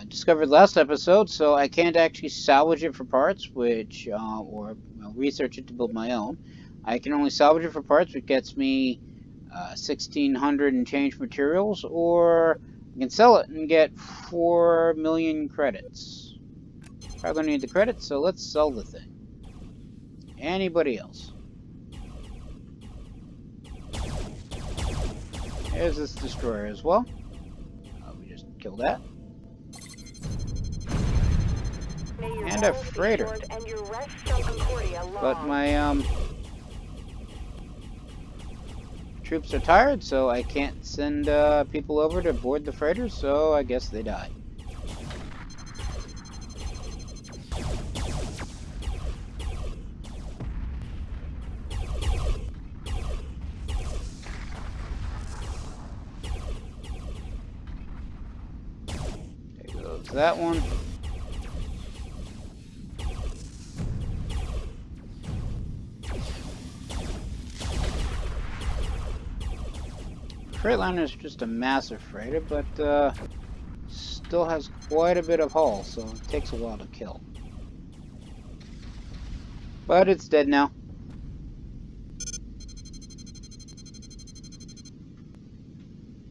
discovered last episode, so I can't actually salvage it for parts, which, or research it to build my own. I can only salvage it for parts, which gets me 1,600 and change materials, or I can sell it and get 4 million credits. Probably gonna need the credits, so let's sell the thing. Anybody else? There's this destroyer as well. We just killed that. And a freighter. But my troops are tired, so I can't send people over to board the freighters, so I guess they died. There goes that one. Freightliner is just a massive freighter, but still has quite a bit of hull, so it takes a while to kill. But it's dead now.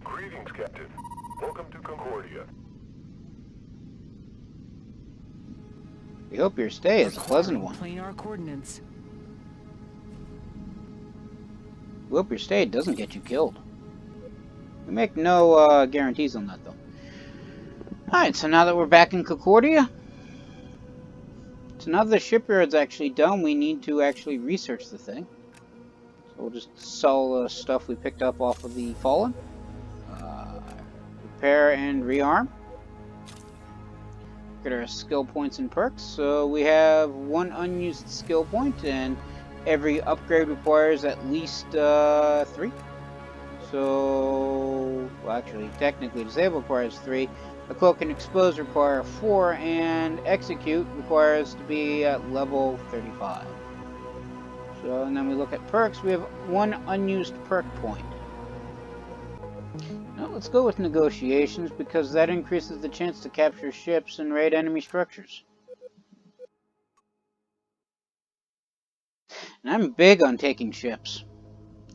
Greetings, Captain. Welcome to Concordia. We hope your stay is a pleasant one. Planar coordinates. We hope your stay doesn't get you killed. We make no guarantees on that, though. Alright, so now that we're back in Concordia, so now that the shipyard's actually done, we need to actually research the thing. So we'll just sell stuff we picked up off of the Fallen. Repair and rearm. Get our skill points and perks. So we have 1 unused skill point, and every upgrade requires at least 3. So, well, actually, technically, disable requires 3. A cloak and expose require 4, and execute requires to be at level 35. So, and then we look at perks. We have 1 unused perk point. Now, let's go with negotiations because that increases the chance to capture ships and raid enemy structures. And I'm big on taking ships,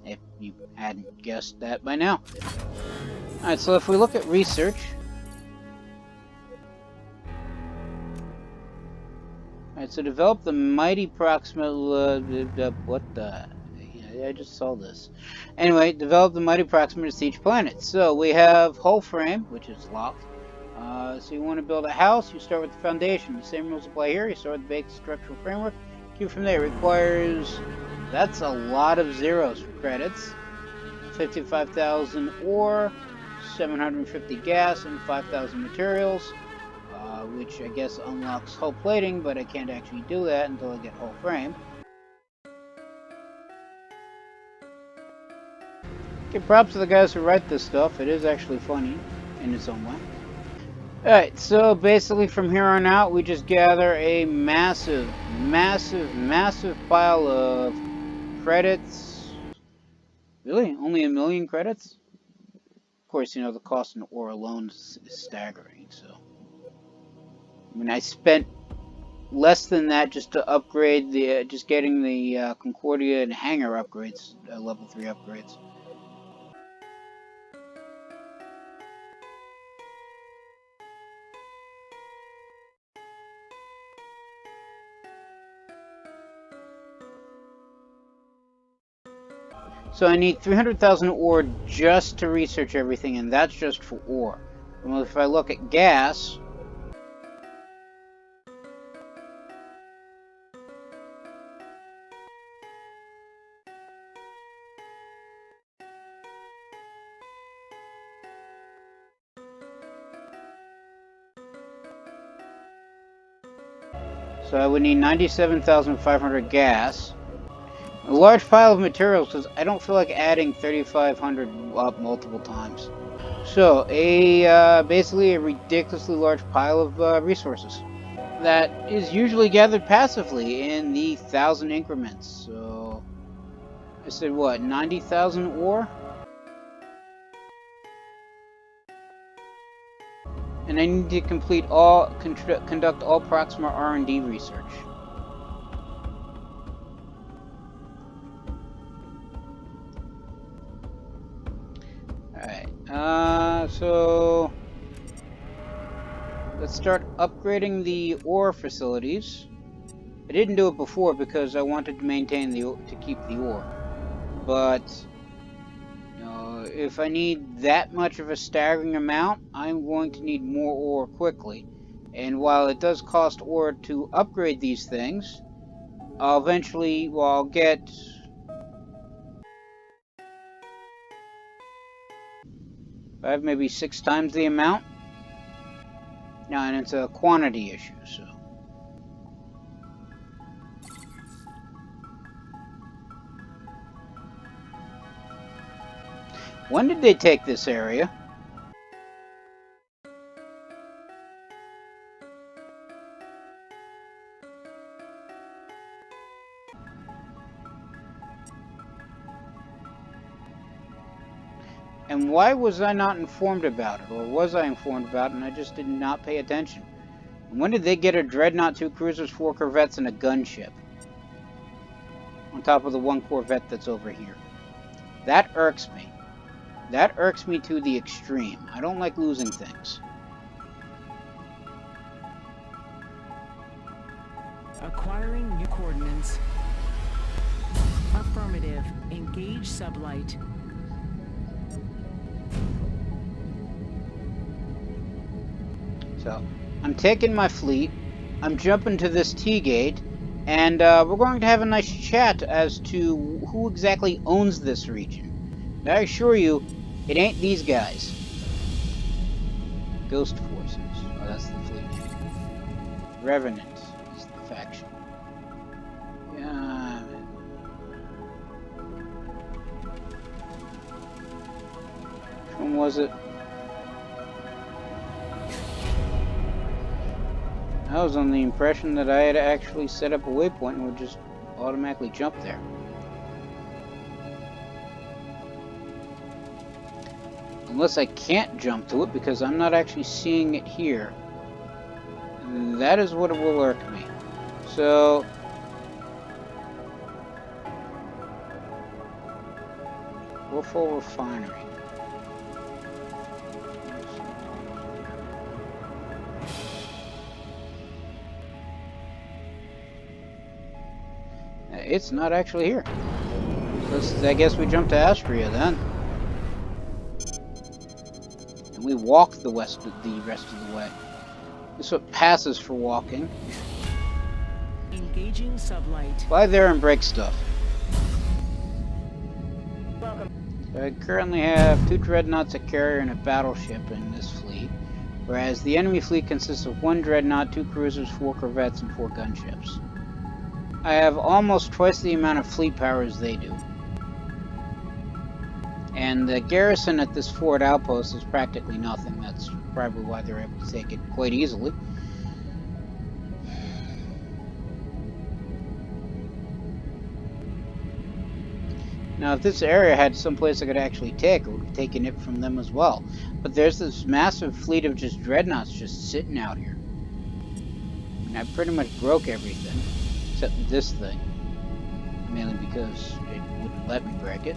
if you hadn't guessed that by now. Alright, so if we look at research, alright, so develop the mighty Proxima, what the, yeah, I just saw this. Anyway, develop the mighty Proxima to siege planets. So we have hull frame, which is locked. So you want to build a house, you start with the foundation. The same rules apply here. You start with the basic structural framework. Cube from there requires... That's a lot of zeros for credits. 55,000 ore, 750 gas, and 5,000 materials. Which I guess unlocks hull plating, but I can't actually do that until I get hull frame. Okay, props to the guys who write this stuff. It is actually funny in its own way. Alright, so basically from here on out, we just gather a massive pile of credits. Really? Only 1 million credits? Of course, you know, the cost in ore alone is staggering, so... I mean, I spent less than that just to upgrade the, just getting the Concordia and hangar upgrades, level 3 upgrades. So I need 300,000 ore just to research everything, and that's just for ore. Well, if I look at gas... So I would need 97,500 gas. A large pile of materials, because I don't feel like adding 3,500 up multiple times. So, basically a ridiculously large pile of resources that is usually gathered passively in the 1,000 increments. So, I said what, 90,000 ore? And I need to complete conduct all Proxima R&D research. Alright, so let's start upgrading the ore facilities. I didn't do it before because I wanted to maintain to keep the ore. But you know, if I need that much of a staggering amount, I'm going to need more ore quickly. And while it does cost ore to upgrade these things, I'll eventually, well, I'll get 5, maybe 6 times the amount. Now, and it's a quantity issue, so. When did they take this area? And why was I not informed about it? Or was I informed about it and I just did not pay attention? And when did they get a Dreadnought, 2 cruisers, 4 corvettes, and a gunship? On top of the 1 corvette that's over here. That irks me. That irks me to the extreme. I don't like losing things. Acquiring new coordinates. Affirmative. Engage sublight. So, I'm taking my fleet, I'm jumping to this T-gate, and we're going to have a nice chat as to who exactly owns this region. And I assure you, it ain't these guys. Ghost Forces. Oh, that's the fleet. Revenant is the faction. Yeah. Which one was it? I was on the impression that I had actually set up a waypoint and would just automatically jump there. Unless I can't jump to it because I'm not actually seeing it here. And that is what will irk me. So... Wolfhole Refinery. It's not actually here. So I guess we jump to Astria then. and we walk the rest of the way. This is what passes for walking. Engaging sublight. Fly there and break stuff. Welcome. I currently have 2 dreadnoughts, a carrier, and a battleship in this fleet, whereas the enemy fleet consists of 1 dreadnought, 2 cruisers, 4 corvettes, and 4 gunships. I have almost twice the amount of fleet power as they do. And the garrison at this forward outpost is practically nothing. That's probably why they're able to take it quite easily. Now, if this area had some place I could actually take, I would have taken it from them as well. But there's this massive fleet of just dreadnoughts just sitting out here. And I pretty much broke everything, except this thing. Mainly because it wouldn't let me break it.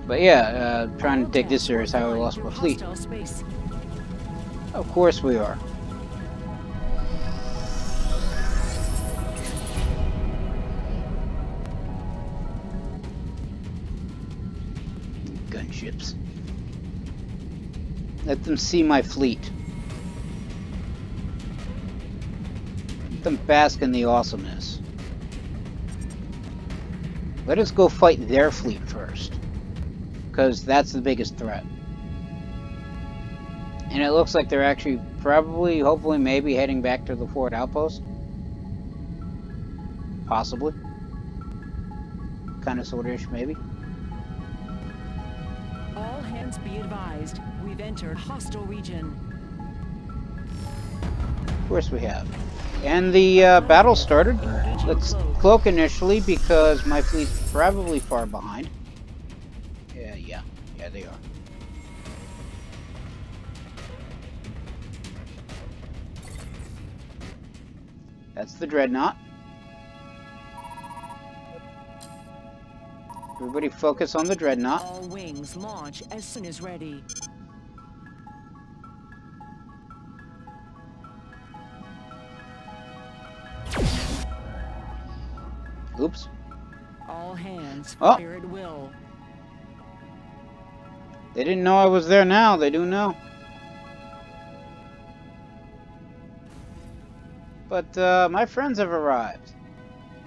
But yeah, trying to take this area is how I lost my fleet. Hostile space. Of course we are. Gunships. Let them see my fleet. Let them bask in the awesomeness. Let us go fight their fleet first, because that's the biggest threat. And it looks like they're actually probably, hopefully, maybe heading back to the forward outpost. Possibly. Kind of, sort-ish, maybe. All hands be advised. We've entered hostile region. Of course we have. And the battle started. Let's cloak initially because my fleet's probably far behind. Yeah, they are. That's the dreadnought. Everybody focus on the dreadnought. All wings launch as soon as ready. Oops. All hands Oh. fire at will. They didn't know I was there now. They do now. But my friends have arrived.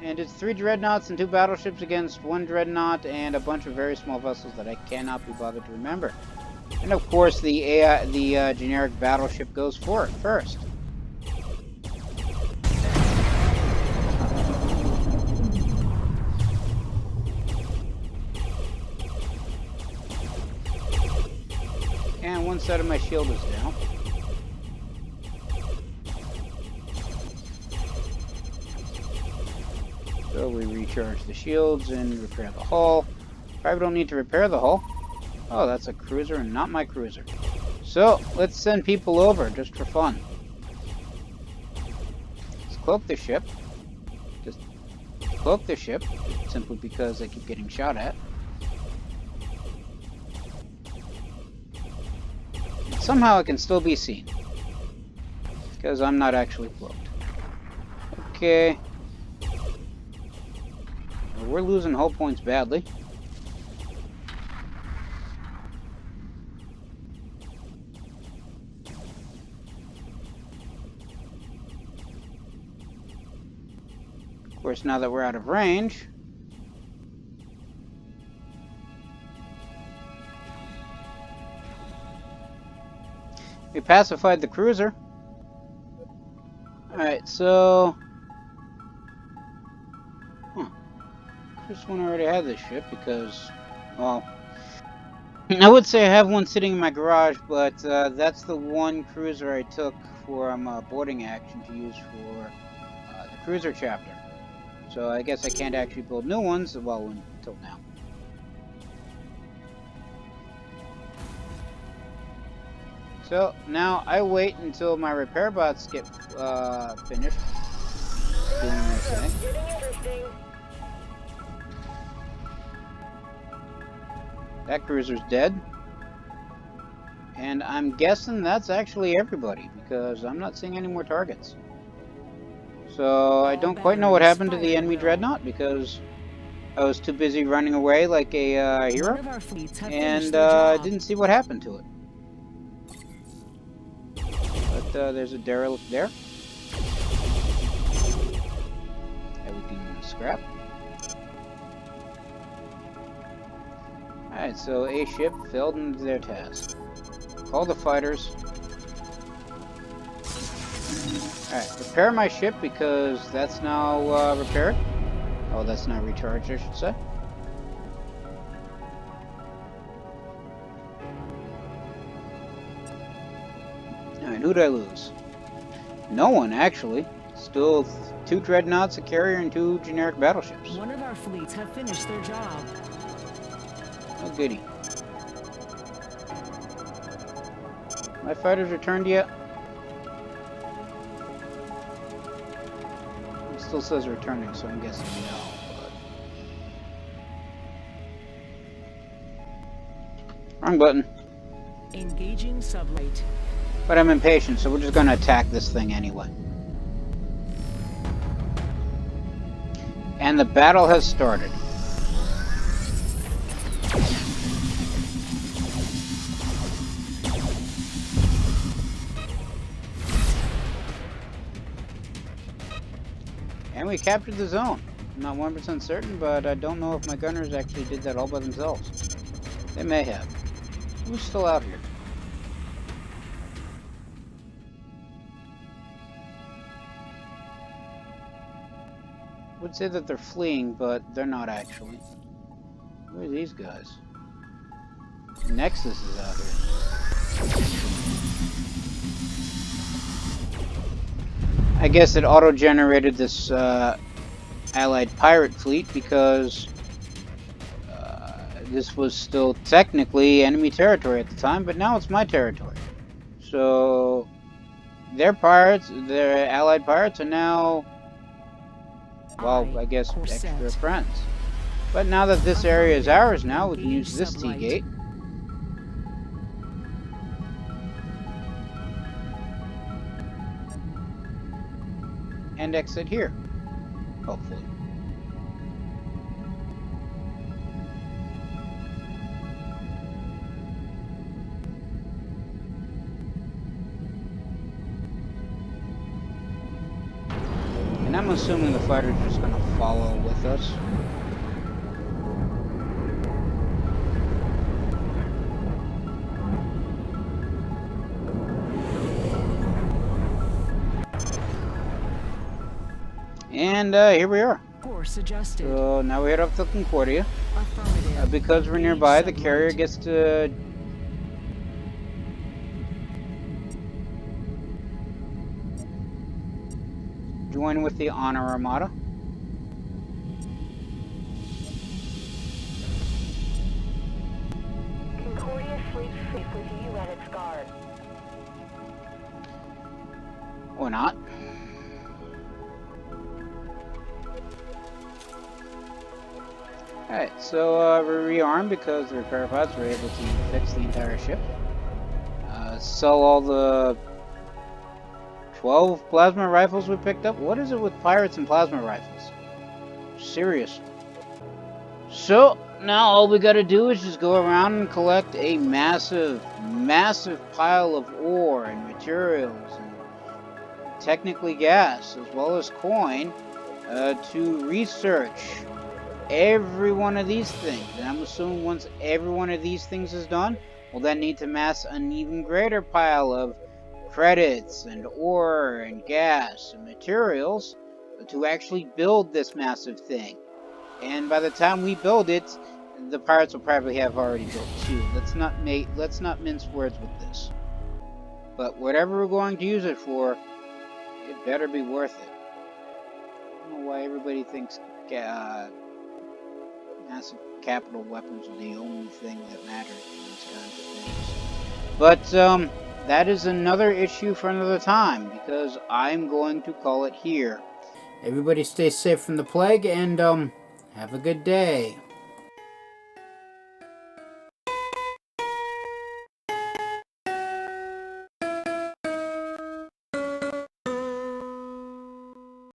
And it's 3 dreadnoughts and 2 battleships against 1 dreadnought and a bunch of very small vessels that I cannot be bothered to remember. And of course the generic battleship goes for it first. And one side of my shield is down. So we recharge the shields and repair the hull. Probably don't need to repair the hull. Oh, that's a cruiser and not my cruiser. So, let's send people over just for fun. Let's cloak the ship. Just cloak the ship, simply because I keep getting shot at. Somehow it can still be seen. Because I'm not actually cloaked. Okay. Well, we're losing hull points badly. Of course, now that we're out of range, we pacified the cruiser. Alright, so... This one already had this ship because, well, I would say I have one sitting in my garage, but that's the one cruiser I took for boarding action to use for the cruiser chapter. So I guess I can't actually build new ones, well, until now. So now I wait until my repair bots get finished doing their thing. Getting interesting. That cruiser's dead. And I'm guessing that's actually everybody, because I'm not seeing any more targets. So I don't quite know what happened to the enemy dreadnought, because I was too busy running away like a hero, One of our fleets have and finished their job. didn't see what happened to it. But there's a derelict there that we can scrap. Alright, so a ship failed in their task. Call the fighters. Alright, repair my ship because that's now repaired. Oh, that's not recharged, I should say. Alright, who did I lose? No one, actually. Still 2 dreadnoughts, a carrier, and 2 generic battleships. One of our fleets have finished their job. Oh, goody. My fighters returned yet? It still says returning, so I'm guessing no. But... Wrong button. Engaging sublight. But I'm impatient, so we're just going to attack this thing anyway. And the battle has started. And we captured the zone. I'm not 100% certain, but I don't know if my gunners actually did that all by themselves. They may have. Who's still out here? Would say that they're fleeing, but they're not actually. Who are these guys? Nexus is out here. I guess it auto-generated this allied pirate fleet because this was still technically enemy territory at the time, but now it's my territory. So their pirates, their allied pirates, are now, well, I guess extra friends. But now that this area is ours now, we can use this T-gate. And exit here, hopefully. And I'm assuming the fighters are just going to follow with us. And here we are. Course adjusted. So now we head up to Concordia. Affirmative. Because we're nearby, the carrier gets to join with the Honor Armada. Concordia sleeps safe with you at its guard. Or not. Alright, so we rearm because the repair pods were able to fix the entire ship. Sell all the 12 plasma rifles we picked up. What is it with pirates and plasma rifles? Seriously. So, now all we gotta do is just go around and collect a massive, massive pile of ore and materials and technically gas, as well as coin, to research every one of these things. And I'm assuming once every one of these things is done, we'll then need to amass an even greater pile of credits and ore and gas and materials to actually build this massive thing. And by the time we build it, the pirates will probably have already built too. Let's not mince words with this. But whatever we're going to use it for, it better be worth it. I don't know why everybody thinks massive capital weapons are the only thing that matters in these kinds of things. But that is another issue for another time, because I'm going to call it here. Everybody stay safe from the plague, and have a good day.